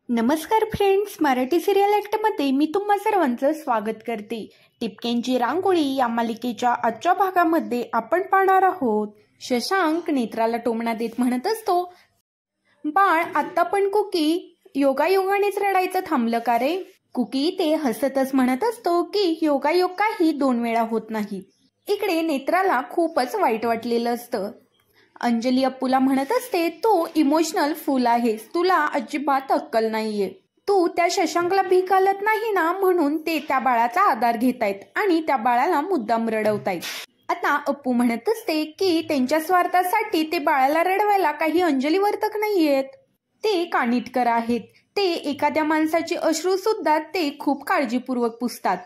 नमस्कार friends, Marathi serial ॲक्टमध्ये मी तुम्हा सर्वांचं स्वागत करते। टिपक्यांची रांगोळी या मालिकेच्या आजच्या भागामध्ये आपण पाहणार आहोत। शशांक नेत्राला टोमणा देत म्हणत असतो, बाळ आता पण कुकी योगायोगानेच रडायचं थांबलं का रे? कुकी ते हसतच म्हणत असतो की योगायोग काही 2 वेळा होत नाही। इकडे नेत्राला खूपच वाईट वाटलेलं असतं। अंजली अप्पूला म्हणत असते, तू इमोशनल फूल आहेस, तुला अजिबात अक्कल नाहीये। तू त्या शशांकला भीक घालत नाही ना, म्हणून ते त्या बाळाचा आधार घेतायत आणि त्या बाळाला मुद्दाम रडवतायत। आता अप्पू म्हणत असते की त्यांच्या स्वार्थासाठी ते बाळाला रडवायला काही अंजली वर्तक नाहीयेत, ते कानिटकर आहेत। ते एखाद्या माणसाची अश्रू सुद्धा ते खूप काळजीपूर्वक पुसतात।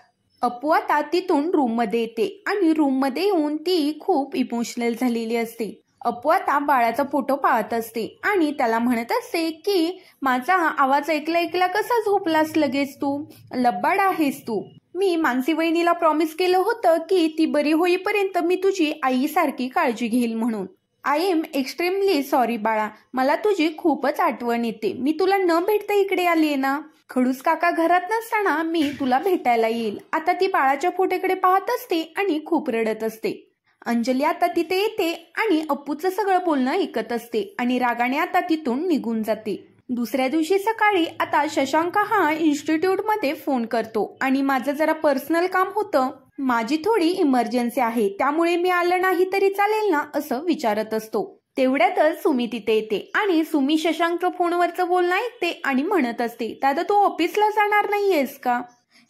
अप्पू आता तिथून रूम मध्ये येते आणि रूम मध्ये येऊन ती खूप इमोशनल झालेली असते। अप्पू आता बाळाचा फोटो पाहत असते आणि त्याला म्हणत असते की माझा आवाज ऐकला कसा झोपलास लगेच? तू लब्बाड आहेस तू। मी मानसी वहिनीला प्रॉमिस केलं होतं की ती बरी होईपर्यंत मी तुझी आईसारखी काळजी घेईल म्हणून। आय एम एक्स्ट्रीमली सॉरी बाळा, मला तुझी खूपच आठवण येते। मी तुला न भेटता इकडे आलीये ना, खडूस काका घरात नसताना मी तुला भेटायला येईल। आता ती बाळाच्या फोटोकडे पाहत असते आणि खूप रडत असते। अंजली आता तिथे येते आणि अप्पूचं सगळं बोलणं ऐकत असते आणि रागाने आता तिथून निघून जाते। दुसऱ्या दिवशी सकाळी आता शशांक हा इन्स्टिट्यूट मध्ये फोन करतो आणि माझं जरा पर्सनल काम होतं, माझी थोडी इमर्जन्सी आहे, त्यामुळे मी आलं नाही तरी चालेल ना, असं विचारत असतो। तेवढ्यातच सुमी तिथे येते आणि सुमी शशांकचं फोनवरचं बोलणं ऐकते आणि म्हणत असते, दादा तू ऑफिसला जाणार नाहीयेस का?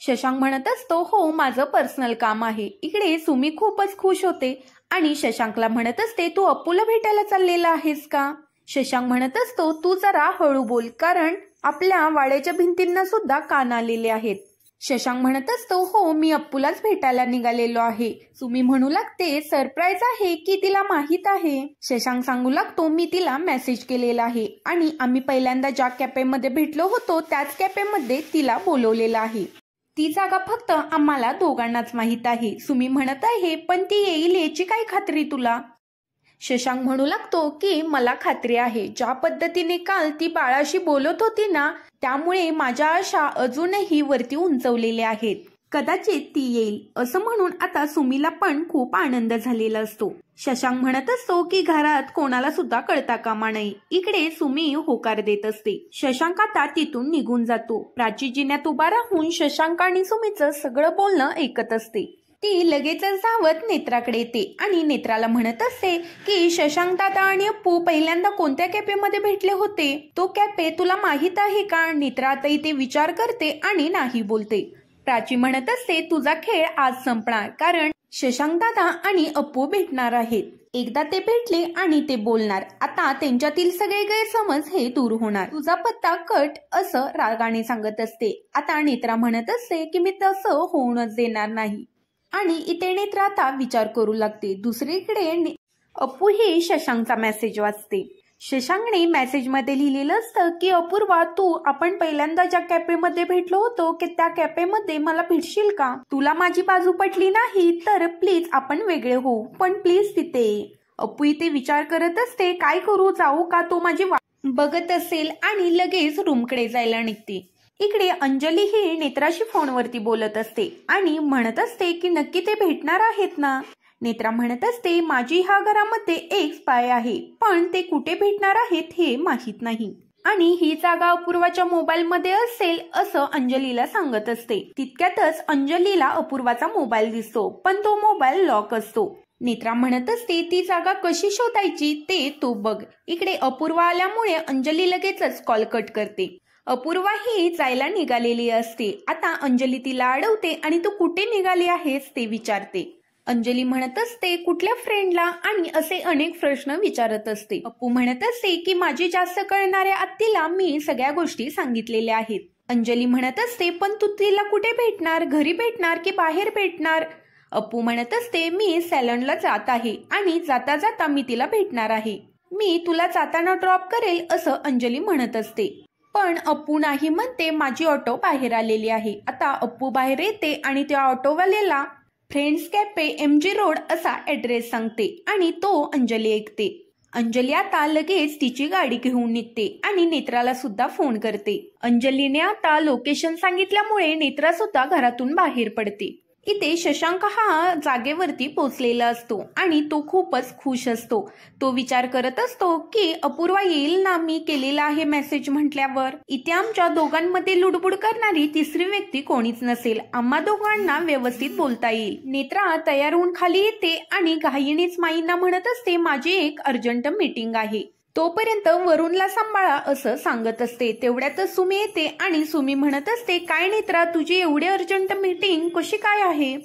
शशांक म्हणत असतो, हो माझं पर्सनल काम आहे। इकडे सुमी खूपच खुश होते आणि शशांकला म्हणत असते, तू अप्पूला भेटायला चाललेला आहेस का? शशांक म्हणत असतो, तू जरा हळू बोल, कारण आपल्या वाड्याच्या भिंतींना सुद्धा कान आलेले आहेत। शशांक म्हणत असतो, हो मी अप्पूलाच भेटायला निघालेलो आहे। सुमी म्हणू लागते, सरप्राईज आहे की तिला माहित आहे? शशांक सांगू लागतो, मी तिला मेसेज केलेला आहे आणि आम्ही पहिल्यांदा ज्या कॅफेमध्ये भेटलो होतो त्याच कॅफेमध्ये तिला बोलवलेलं आहे। ती जागा फक्त आम्हाला दोघांनाच माहित आहे। सुमी म्हणत आहे, पण ती येईल याची काय खात्री तुला? शशांक म्हणू लागतो की मला खात्री आहे, ज्या पद्धतीने काल ती बाळाशी बोलत होती ना, त्यामुळे माझ्या आशा अजूनही वरती उंचवलेल्या आहेत। कदाचित ती येईल असं म्हणून आता सुमीला पण खूप आनंद झालेला असतो। शशांक म्हणत असतो की घरात कोणाला सुद्धा कळता कामा नये। इकडे सुमी होकार देत असते। शशांक आता तिथून निघून जातो। प्राची जिन्यात उभा राहून शशांक आणि सुमीचं सगळं बोलणं ऐकत असते। ती लगेचच धावत नेत्राकडे येते आणि नेत्राला म्हणत असते की शशांक दादा आणि अप्पू पहिल्यांदा कोणत्या कॅफेमध्ये भेटले होते? तो कॅफे तुला माहित आहे का? नेत्रा आता इथे विचार करते आणि नाही बोलते। प्राची म्हणत असते, तुझा खेळ आज संपणार, कारण शशांक दादा आणि अप्पू भेटणार आहेत। एकदा ते भेटले आणि ते बोलणार, आता त्यांच्यातील सगळे गैरसमज हे दूर होणार। तुझा पत्ता कट, असं रागाने सांगत असते। आता नेत्रा म्हणत असते की मी तसं होऊनच देणार नाही आणि इथे नेत्रा आता विचार करू लागते। दुसरीकडे अप्पू ही शशांकचा मेसेज वाचते। शशांकने मेसेज मध्ये लिहिलेलं असतं की अपूर्वा, तू आपण पहिल्यांदा ज्या कॅफेमध्ये भेटलो होतो की त्या कॅफेमध्ये मला भेटशील का? तुला माझी बाजू पटली नाही तर प्लीज आपण वेगळे होऊ, पण प्लीज तिथे ये। अप्पू इथे विचार करत असते, काय करू, जाऊ का? तो माझी वाट बघत असेल आणि लगेच रूमकडे जायला निघते। इकडे अंजली ही नेत्राशी फोनवरती बोलत असते आणि म्हणत असते की नक्की ते भेटणार आहेत ना? नेत्रा म्हणत असते, माझी ह्या घरामध्ये एक स्पाय आहे, पण ते कुठे भेटणार आहेत हे माहित नाही आणि ही जागा अपूर्वाच्या मोबाईल मध्ये असेल असं अंजलीला सांगत असते। तितक्यातच अंजलीला अपूर्वाचा मोबाईल दिसतो, पण तो मोबाईल लॉक असतो। नेत्रा म्हणत असते, ती जागा कशी शोधायची ते तू बघ। इकडे अपूर्वा आल्यामुळे अंजली लगेचच कॉल कट करते। अपूर्वा ही जायला निघालेली असते। आता अंजली तिला अडवते आणि तू कुठे निघाली आहेस ते विचारते। अंजली म्हणत असते, कुठल्या फ्रेंडला, आणि असे अनेक प्रश्न विचारत असते। अप्पू म्हणत असते की माझी जास्त कळणाऱ्या आत्तीला मी सगळ्या गोष्टी सांगितलेल्या आहेत। अंजली म्हणत असते, पण तू तिला कुठे भेटणार? घरी भेटणार की बाहेर भेटणार? अप्पू म्हणत असते, मी सॅलॉनला जात आहे आणि जाता जाता मी तिला भेटणार आहे। मी तुला जाताना ड्रॉप करेल असं अंजली म्हणत असते, पण अप्पू नाही म्हणते, माझी ऑटो बाहेर आलेली आहे। आता अप्पू बाहेर येते आणि त्या ऑटोवाल्याला फ्रेंड्स कॅफे MG रोड असा ऍड्रेस सांगते आणि तो अंजली ऐकते। अंजली आता लगेच तिची गाडी घेऊन निघते आणि नेत्राला सुद्धा फोन करते. अंजलीने आता लोकेशन सांगितल्यामुळे नेत्रा सुद्धा घरातून बाहेर पडते. इथे शशांक हा जागेवरती पोहोचलेला असतो आणि तो खूपच खुश असतो. तो विचार करत असतो की अपूर्वा येईल ना मी केलेला आहे मेसेज म्हटल्यावर. इथे आमच्या दोघांमध्ये लुडबुड करणारी तिसरी व्यक्ती कोणीच नसेल. आम्हा दोघांना व्यवस्थित बोलता येईल. नेत्रा तयार होऊन खाली येते आणि घाईनेच माईंना म्हणत असते माझी एक अर्जंट मीटिंग आहे. तोपर्यंत वरुणला सांभाळा असं सांगत असते. तेवढ्यातच सुमी येते आणि सुमी म्हणत असते काय नेत्रा तुझी एवढी अर्जंट मीटिंग कशी काय आहे?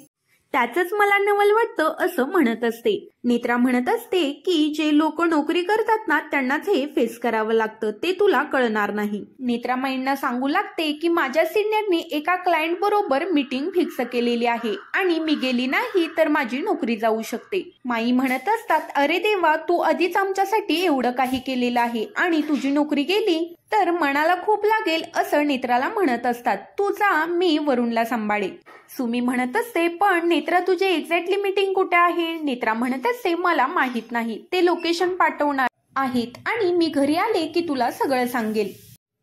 त्याचंच मला नवल वाटतं असं म्हणत असते. नेत्रा म्हणत असते की जे लोक नोकरी करतात ना त्यांनाच हे फेस करावं लागतं, ते तुला कळणार नाही. नेत्रा माईंना सांगू लागते की माझ्या सिनियरनी एका क्लायंट बरोबर मीटिंग फिक्स केलेली आहे आणि मी गेली नाही तर माझी नोकरी जाऊ शकते. माई म्हणत असतात अरे देवा तू आधीच आमच्यासाठी एवढं काही केलेलं आहे आणि तुझी नोकरी गेली तर मनाला खूप लागेल असं नेत्राला म्हणत असतात. तू जा मी वरुणला सांभाळेल. सुमी म्हणत असते पण नेत्रा तुझी एक्झॅक्टली मीटिंग कुठे आहे? नेत्रा म्हणत असते मला माहित नाही, ते लोकेशन पाठवणार आहेत आणि मी घरी आले की तुला सगळं सांगेल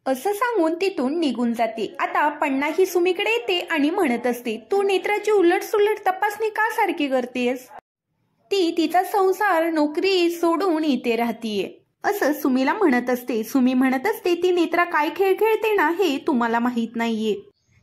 असं सांगून तिथून निघून जाते. आता पण्णा ही सुमीकडे येते आणि म्हणत असते तू नेत्राची उलटसुलट तपासणी का सारखी करतेस? ती तिचा संसार नोकरी सोडून इथे राहतीये असं सुमीला म्हणत असते. सुमी म्हणत असते ती नेत्रा काय खेळ खेळते ना हे तुम्हाला माहित नाहीये.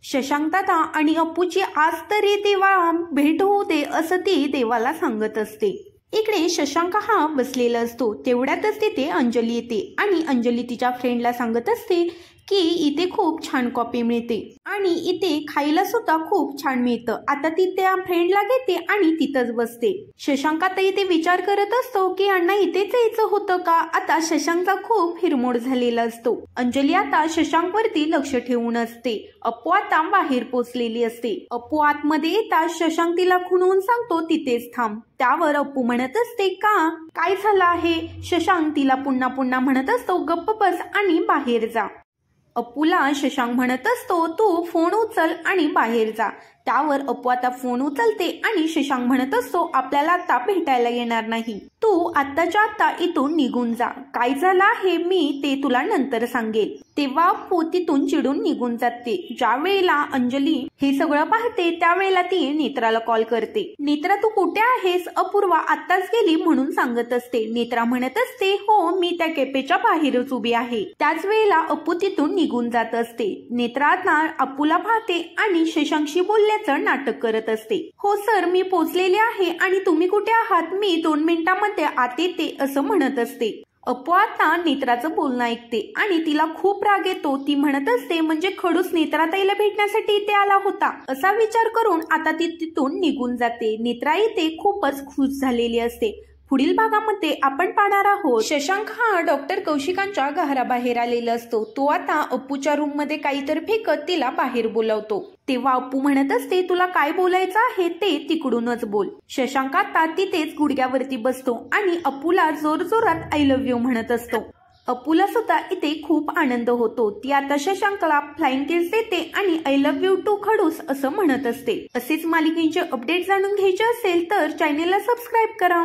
शशांक दादा आणि अप्पूची आज तरी देवा भेट होऊ दे असं ती देवाला सांगत असते. इकडे शशांक हा बसलेला असतो. तेवढ्यातच तिथे अंजली येते आणि अंजली तिच्या फ्रेंडला सांगत असते की इथे खूप छान कॉफी मिळते आणि इथे खायला सुद्धा खूप छान मिळतं. आता ती त्या फ्रेंडला घेते आणि तिथंच बसते. शशांक आता इथे विचार करत असतो की अण्णा इथेच यायचं होतं का? आता शशांकचा खूप हिरमोड झालेला असतो. अंजली आता शशांक वरती लक्ष ठेवून असते. अप्पू आता बाहेर पोचलेली असते. अप्पू आतमध्ये येताच शशांक तिला खुणवून सांगतो तिथेच थांब. त्यावर अप्पू म्हणत असते का काय झालं आहे? शशांक तिला पुन्हा पुन्हा म्हणत असतो गप्प बस आणि बाहेर जा. अप्पूला शशांक म्हणत असतो तू फोन उचल आणि बाहेर जा. त्यावर अप्पू आता फोन उचलते आणि शशांक म्हणत असतो आपल्याला आता भेटायला येणार नाही, तू आत्ताच्या आत्ता इथून निघून जा. काय झालं आहे मी ते तुला नंतर सांगेल. तेव्हा अप्पू तिथून चिडून निघून जाते. ज्या वेळेला अंजली हे सगळं पाहते त्यावेळेला ती नेत्राला कॉल करते. नेत्रा तू कुठे आहेस? अपूर्वा आत्ताच गेली म्हणून सांगत असते. नेत्रा म्हणत असते हो मी त्या कॅफेच्या बाहेरच उभी आहे. त्याच वेळेला अप्पू तिथून निघून जात असते. नेत्रा आता अप्पूला पाहते आणि शशांकशी बोलण्याचं नाटक करत असते. हो सर मी पोचलेले आहे आणि तुम्ही कुठे आहात? मी 2 मिनिटांमध्ये आत येते असं म्हणत असते. अप्पू आता नेत्राचं बोलणं ऐकते आणि तिला खूप राग येतो. ती म्हणत असते म्हणजे खडूस नेत्राताईला भेटण्यासाठी इथे आला होता असा विचार करून आता ती तिथून निघून जाते. नेत्रा इथे खूपच खुश झालेली असते. पुढील भागामध्ये आपण पाहणार आहोत शशांक हा डॉक्टर कौशिकांच्या घराबाहेर आलेला असतो. तो आता अप्पूच्या रूम मध्ये काहीतरी फेकत तिला बाहेर बोलावतो. तेव्हा अप्पू म्हणत असते तुला काय बोलायचं आहे ते तिकडूनच बोल. शशांक आता तिथेच गुडघ्यावरती बसतो आणि अप्पूला जोर जोरात आय लव्ह यू म्हणत असतो. अप्पूला सुद्धा इथे खूप आनंद होतो. ती आता शशांकला फ्लाइंग किस देते आणि आय लव्ह यू टू खडूस असं म्हणत असते. असेच मालिकेचे अपडेट जाणून घ्यायचे असेल तर चॅनेलला सबस्क्राईब करा.